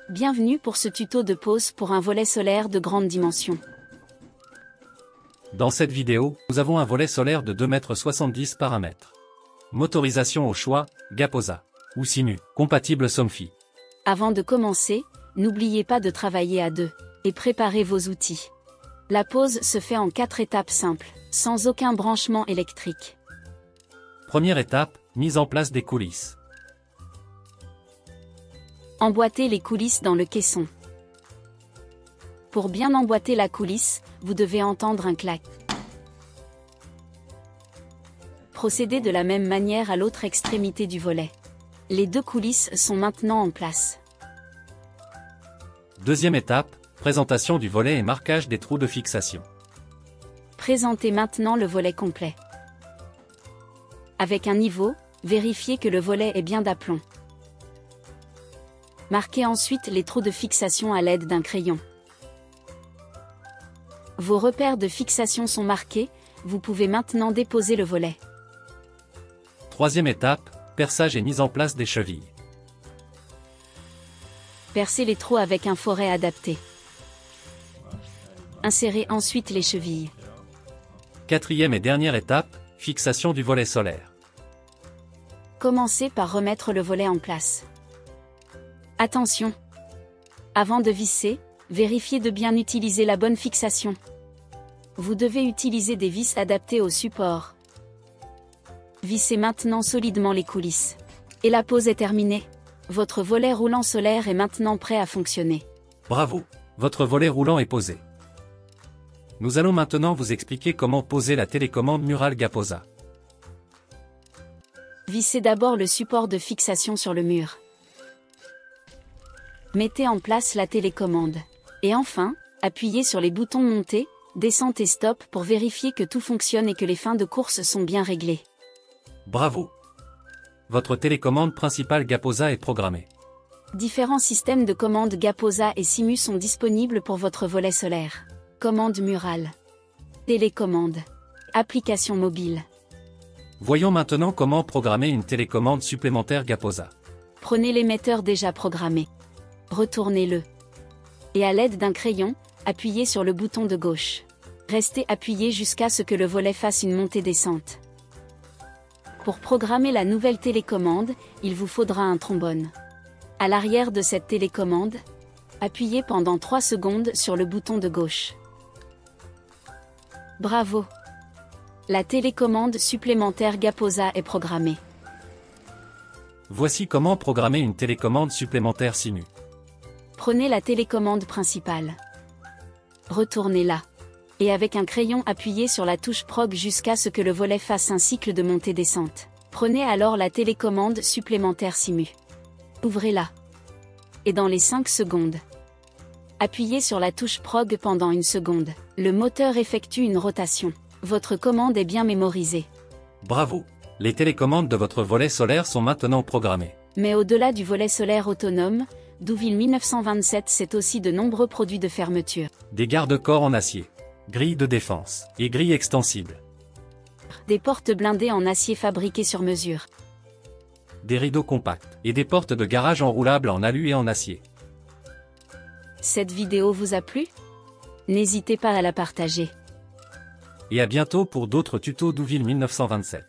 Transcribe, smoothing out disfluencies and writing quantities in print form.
Bienvenue pour ce tuto de pose pour un volet solaire de grande dimension. Dans cette vidéo, nous avons un volet solaire de 2,70 m par 1 m. Motorisation au choix, Gaposa ou Simu, compatible Somfy. Avant de commencer, n'oubliez pas de travailler à deux et préparez vos outils. La pose se fait en 4 étapes simples, sans aucun branchement électrique. Première étape, mise en place des coulisses. Emboîtez les coulisses dans le caisson. Pour bien emboîter la coulisse, vous devez entendre un clac. Procédez de la même manière à l'autre extrémité du volet. Les deux coulisses sont maintenant en place. Deuxième étape, présentation du volet et marquage des trous de fixation. Présentez maintenant le volet complet. Avec un niveau, vérifiez que le volet est bien d'aplomb. Marquez ensuite les trous de fixation à l'aide d'un crayon. Vos repères de fixation sont marqués, vous pouvez maintenant déposer le volet. Troisième étape, perçage et mise en place des chevilles. Percez les trous avec un foret adapté. Insérez ensuite les chevilles. Quatrième et dernière étape, fixation du volet solaire. Commencez par remettre le volet en place. Attention! Avant de visser, vérifiez de bien utiliser la bonne fixation. Vous devez utiliser des vis adaptées au support. Vissez maintenant solidement les coulisses. Et la pose est terminée. Votre volet roulant solaire est maintenant prêt à fonctionner. Bravo! Votre volet roulant est posé. Nous allons maintenant vous expliquer comment poser la télécommande murale Gaposa. Vissez d'abord le support de fixation sur le mur. Mettez en place la télécommande. Et enfin, appuyez sur les boutons montée, descente et stop pour vérifier que tout fonctionne et que les fins de course sont bien réglées. Bravo! Votre télécommande principale Gaposa est programmée. Différents systèmes de commande Gaposa et Simu sont disponibles pour votre volet solaire. Commande murale. Télécommande. Application mobile. Voyons maintenant comment programmer une télécommande supplémentaire Gaposa. Prenez l'émetteur déjà programmé. Retournez-le. Et à l'aide d'un crayon, appuyez sur le bouton de gauche. Restez appuyé jusqu'à ce que le volet fasse une montée-descente. Pour programmer la nouvelle télécommande, il vous faudra un trombone. À l'arrière de cette télécommande, appuyez pendant 3 secondes sur le bouton de gauche. Bravo! La télécommande supplémentaire Gaposa est programmée. Voici comment programmer une télécommande supplémentaire Simu. Prenez la télécommande principale. Retournez-la. Et avec un crayon appuyez sur la touche prog jusqu'à ce que le volet fasse un cycle de montée-descente. Prenez alors la télécommande supplémentaire Simu. Ouvrez-la. Et dans les 5 secondes, appuyez sur la touche prog pendant 1 seconde. Le moteur effectue une rotation. Votre commande est bien mémorisée. Bravo! Les télécommandes de votre volet solaire sont maintenant programmées. Mais au-delà du volet solaire autonome, Douville 1927 c'est aussi de nombreux produits de fermeture. Des garde-corps en acier, grilles de défense et grilles extensibles. Des portes blindées en acier fabriquées sur mesure. Des rideaux compacts et des portes de garage enroulables en alu et en acier. Cette vidéo vous a plu? N'hésitez pas à la partager. Et à bientôt pour d'autres tutos Douville 1927.